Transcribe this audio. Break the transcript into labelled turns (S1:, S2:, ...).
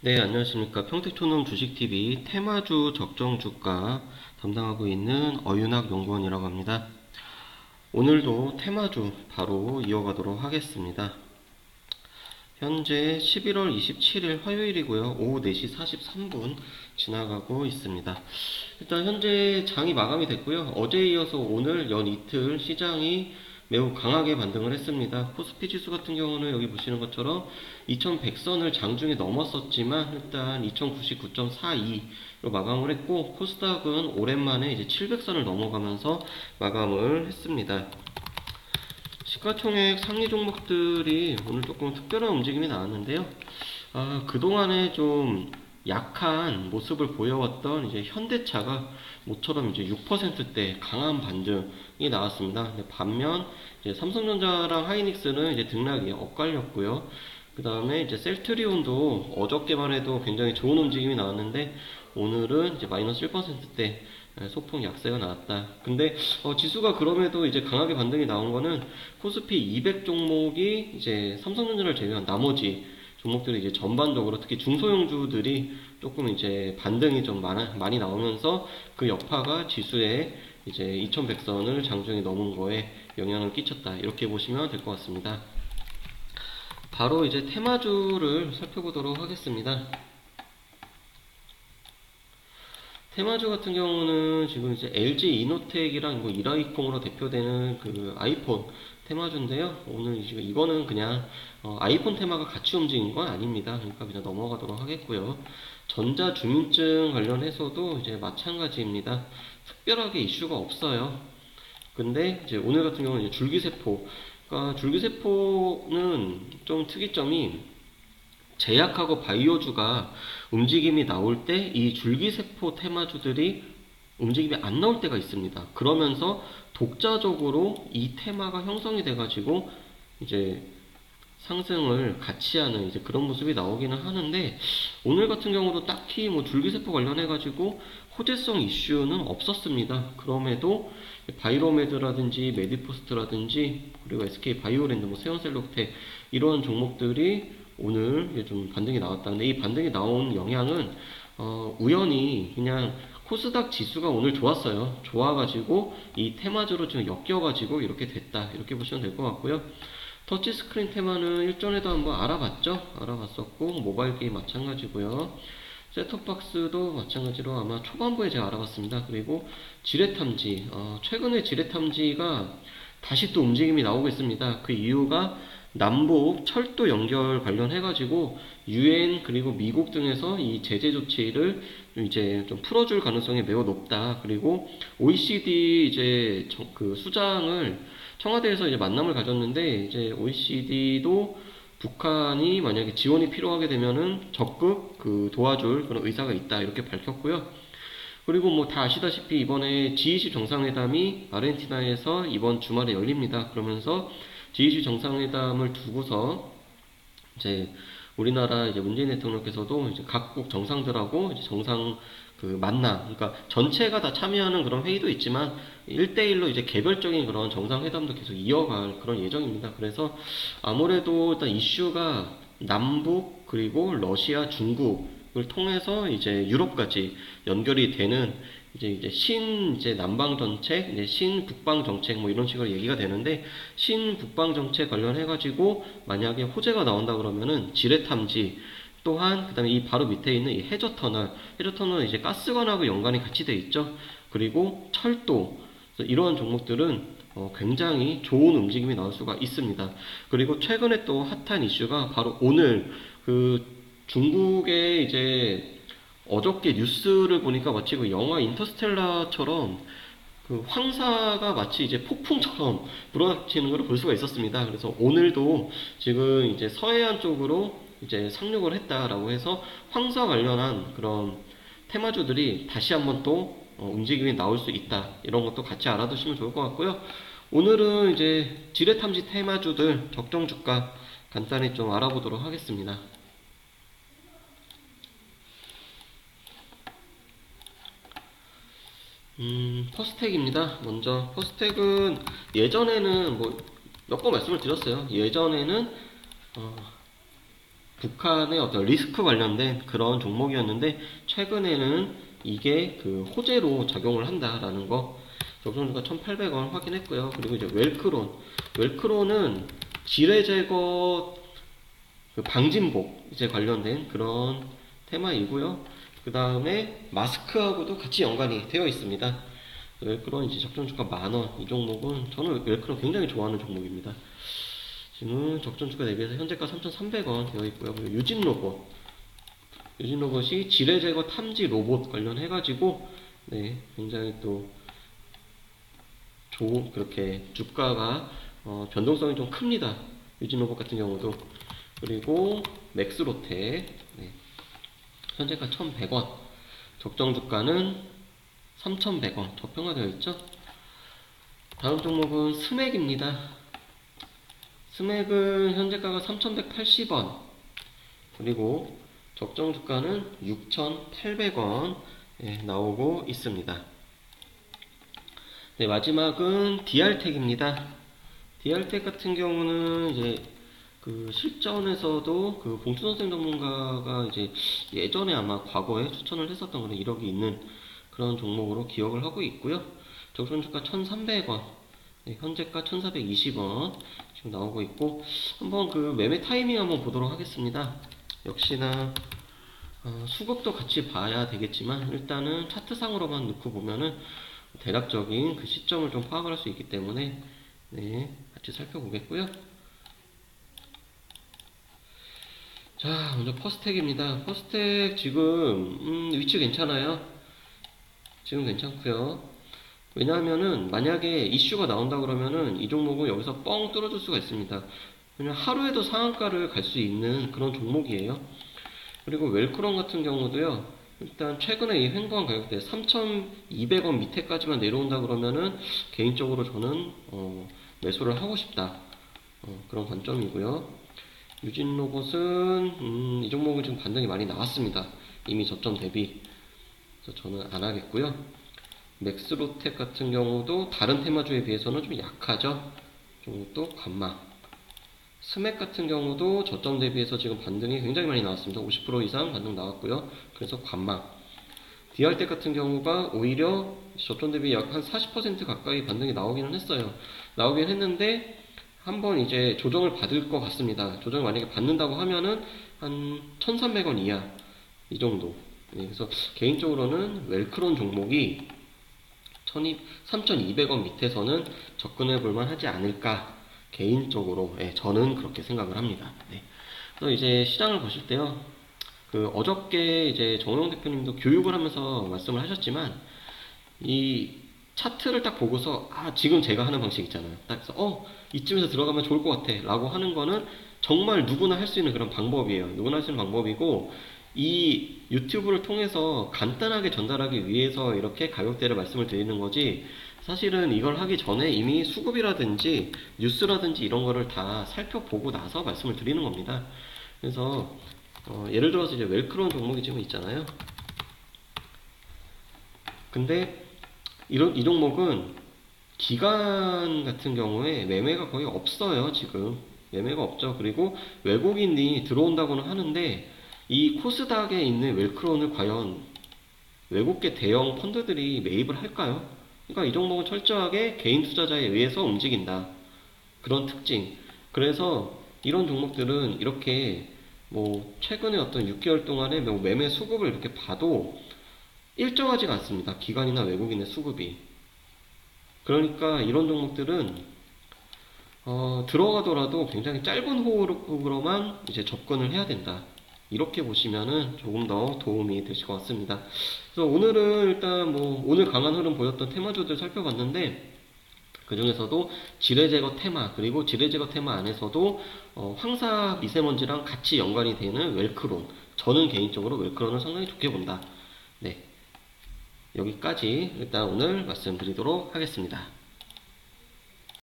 S1: 네, 안녕하십니까. 평택초놈 주식TV 테마주 적정주가 담당하고 있는 어윤학 연구원이라고 합니다. 오늘도 테마주 바로 이어가도록 하겠습니다. 현재 11월 27일 화요일이고요. 오후 4시 43분 지나가고 있습니다. 일단 현재 장이 마감이 됐고요. 어제에 이어서 오늘 연 이틀 시장이 매우 강하게 반등을 했습니다. 코스피 지수 같은 경우는 여기 보시는 것처럼 2100선을 장중에 넘었었지만 일단 2099.42로 마감을 했고, 코스닥은 오랜만에 이제 700선을 넘어가면서 마감을 했습니다. 시가총액 상위 종목들이 오늘 조금 특별한 움직임이 나왔는데요. 그동안에 좀 약한 모습을 보여왔던 이제 현대차가 모처럼 이제 6%대 강한 반등이 나왔습니다. 반면 이제 삼성전자랑 하이닉스는 이제 등락이 엇갈렸고요. 그 다음에 이제 셀트리온도 어저께만 해도 굉장히 좋은 움직임이 나왔는데 오늘은 이제 마이너스 1%대 소폭 약세가 나왔다. 근데 지수가 그럼에도 이제 강하게 반등이 나온 거는 코스피 200 종목이 이제 삼성전자를 제외한 나머지 종목들이 이제 전반적으로 특히 중소형주들이 조금 이제 반등이 좀 많이 나오면서 그 여파가 지수에 이제 2100선을 장중에 넘은 거에 영향을 끼쳤다. 이렇게 보시면 될 것 같습니다. 바로 이제 테마주를 살펴보도록 하겠습니다. 테마주 같은 경우는 지금 이제 LG 이노텍이랑 뭐 이라이콩으로 대표되는 그 아이폰 테마주인데요. 오늘 지금 이거는 그냥 아이폰 테마가 같이 움직인 건 아닙니다. 그러니까 그냥 넘어가도록 하겠고요. 전자주민증 관련해서도 이제 마찬가지입니다. 특별하게 이슈가 없어요. 근데 이제 오늘 같은 경우는 이제 줄기세포. 그러니까 줄기세포는 좀 특이점이 제약하고 바이오주가 움직임이 나올 때 이 줄기세포 테마주들이 움직임이 안 나올 때가 있습니다. 그러면서 독자적으로 이 테마가 형성이 돼가지고 이제 상승을 같이 하는 이제 그런 모습이 나오기는 하는데, 오늘 같은 경우도 딱히 뭐 줄기세포 관련해가지고 호재성 이슈는 없었습니다. 그럼에도 바이로메드라든지 메디포스트라든지 그리고 SK바이오랜드, 뭐 세온셀록텍 이런 종목들이 오늘 좀 반등이 나왔다. 근데 이 반등이 나온 영향은 우연히 그냥 코스닥 지수가 오늘 좋았어요. 좋아가지고 이 테마주로 좀 엮여가지고 이렇게 됐다. 이렇게 보시면 될 것 같고요. 터치스크린 테마는 일전에도 한번 알아봤었고, 모바일 게임 마찬가지고요. 셋톱박스도 마찬가지로 아마 초반부에 제가 알아봤습니다. 그리고 지뢰탐지, 최근에 지뢰탐지가 다시 또 움직임이 나오고 있습니다. 그 이유가 남북 철도 연결 관련해가지고 유엔 그리고 미국 등에서 이 제재 조치를 이제 좀 풀어줄 가능성이 매우 높다. 그리고 OECD 이제 그 수장을 청와대에서 이제 만남을 가졌는데, 이제 OECD도 북한이 만약에 지원이 필요하게 되면은 적극 그 도와줄 그런 의사가 있다. 이렇게 밝혔고요. 그리고 뭐 다 아시다시피 이번에 G20 정상회담이 아르헨티나에서 이번 주말에 열립니다. 그러면서 G20 정상회담을 두고서 이제 우리나라 이제 문재인 대통령께서도 이제 각국 정상들하고 이제 정상 그 만남, 그러니까 전체가 다 참여하는 그런 회의도 있지만 1대1로 이제 개별적인 그런 정상회담도 계속 이어갈 그런 예정입니다. 그래서 아무래도 일단 이슈가 남북 그리고 러시아, 중국을 통해서 이제 유럽까지 연결이 되는 이제 남방 정책, 이제 신북방 정책 뭐 이런 식으로 얘기가 되는데, 신북방 정책 관련해가지고 만약에 호재가 나온다 그러면은 지뢰 탐지, 또한 그다음에 이 바로 밑에 있는 이 해저터널은 이제 가스관하고 연관이 같이 돼 있죠. 그리고 철도, 이러한 종목들은 굉장히 좋은 움직임이 나올 수가 있습니다. 그리고 최근에 또 핫한 이슈가 바로 오늘 그 중국의 이제 어저께 뉴스를 보니까 마치 그 영화 인터스텔라처럼 그 황사가 마치 이제 폭풍처럼 불어닥치는 걸 볼 수가 있었습니다. 그래서 오늘도 지금 이제 서해안 쪽으로 이제 상륙을 했다라고 해서 황사 관련한 그런 테마주들이 다시 한번 또 움직임이 나올 수 있다. 이런 것도 같이 알아두시면 좋을 것 같고요. 오늘은 이제 지뢰탐지 테마주들 적정주가 간단히 좀 알아보도록 하겠습니다. 퍼스텍입니다. 먼저 퍼스텍은 예전에는 뭐 몇 번 말씀을 드렸어요. 예전에는 북한의 어떤 리스크 관련된 그런 종목이었는데 최근에는 이게 그 호재로 작용을 한다라는 거 적정주가 1,800원 확인했고요. 그리고 이제 웰크론은 지뢰 제거 그 방진복 이제 관련된 그런 테마이고요. 그 다음에 마스크하고도 같이 연관이 되어 있습니다. 웰크론 이제 적정주가 10,000원. 이 종목은 저는 웰크론 굉장히 좋아하는 종목입니다. 지금 적정주가 대비해서 현재가 3,300원 되어 있고요. 그리고 유진로봇이 지뢰 제거 탐지 로봇 관련해가지고 네, 굉장히 또 좋은 그렇게 주가가 변동성이 좀 큽니다. 유진로봇 같은 경우도. 그리고 맥스로텍 네, 현재가 1,100원, 적정주가는 3,100원 저평가되어 있죠. 다음 종목은 스맥입니다. 스맥은 현재가가 3,180원, 그리고 적정주가는 6,800원 나오고 있습니다. 네, 마지막은 DR텍입니다. DR텍 같은 경우는 이제 그 실전에서도 그 봉투선생 전문가가 이제 예전에 아마 과거에 추천을 했었던 그런 이력이 있는 그런 종목으로 기억을 하고 있고요. 적정주가 1,300원, 네, 현재가 1,420원 지금 나오고 있고, 한번 그 매매 타이밍 한번 보도록 하겠습니다. 역시나 수급도 같이 봐야 되겠지만 일단은 차트상으로만 놓고 보면은 대략적인 그 시점을 좀 파악을 할 수 있기 때문에 네, 같이 살펴보겠고요. 자, 먼저 퍼스텍입니다. 퍼스텍 지금 위치 괜찮아요. 지금 괜찮고요. 왜냐하면은 만약에 이슈가 나온다 그러면은 이 종목은 여기서 뻥 뚫어줄 수가 있습니다. 왜냐면 하루에도 상한가를 갈 수 있는 그런 종목이에요. 그리고 웰크론 같은 경우도요. 일단 최근에 이 횡보한 가격대 3,200원 밑에까지만 내려온다 그러면은 개인적으로 저는 매수를 하고 싶다. 그런 관점이고요. 유진로봇은 이 종목은 지금 반등이 많이 나왔습니다. 이미 저점 대비. 그래서 저는 안 하겠고요. 맥스로텍 같은 경우도 다른 테마주에 비해서는 좀 약하죠. 또 관망. 스맥 같은 경우도 저점 대비해서 지금 반등이 굉장히 많이 나왔습니다. 50% 이상 반등 나왔고요. 그래서 관망. DR텍 같은 경우가 오히려 저점 대비 약 한 40% 가까이 반등이 나오기는 했어요. 나오긴 했는데 한번 이제 조정을 받을 것 같습니다. 조정을 만약에 받는다고 하면은 한 1,300원 이하 이 정도. 네, 그래서 개인적으로는 웰크론 종목이 3,200원 밑에서는 접근해 볼만 하지 않을까, 개인적으로 저는 그렇게 생각을 합니다. 네. 그래서 이제 시장을 보실 때요, 그 어저께 이제 정호영 대표님도 교육을 하면서 말씀을 하셨지만 이 차트를 딱 보고서 지금 제가 하는 방식 있잖아요. 딱 해서 이쯤에서 들어가면 좋을 것 같아 라고 하는 거는 정말 누구나 할 수 있는 그런 방법이에요. 누구나 할 수 있는 방법이고, 이 유튜브를 통해서 간단하게 전달하기 위해서 이렇게 가격대를 말씀을 드리는 거지, 사실은 이걸 하기 전에 이미 수급이라든지 뉴스라든지 이런 거를 다 살펴보고 나서 말씀을 드리는 겁니다. 그래서 예를 들어서 이제 웰크론 종목이 지금 있잖아요. 근데 이 종목은 기관 같은 경우에 매매가 거의 없어요. 지금 매매가 없죠. 그리고 외국인이 들어온다고는 하는데 이 코스닥에 있는 웰크론을 과연 외국계 대형 펀드들이 매입을 할까요? 그러니까 이 종목은 철저하게 개인 투자자에 의해서 움직인다. 그런 특징. 그래서 이런 종목들은 이렇게 뭐 최근에 어떤 6개월 동안에 매매 수급을 이렇게 봐도 일정하지가 않습니다. 기관이나 외국인의 수급이. 그러니까 이런 종목들은 들어가더라도 굉장히 짧은 호흡으로만 이제 접근을 해야 된다. 이렇게 보시면은 조금 더 도움이 되실 것 같습니다. 그래서 오늘은 일단 뭐 오늘 강한 흐름 보였던 테마주들 살펴봤는데, 그 중에서도 지뢰 제거 테마, 그리고 지뢰 제거 테마 안에서도 황사 미세먼지랑 같이 연관이 되는 웰크론, 저는 개인적으로 웰크론을 상당히 좋게 본다. 네, 여기까지 일단 오늘 말씀드리도록 하겠습니다.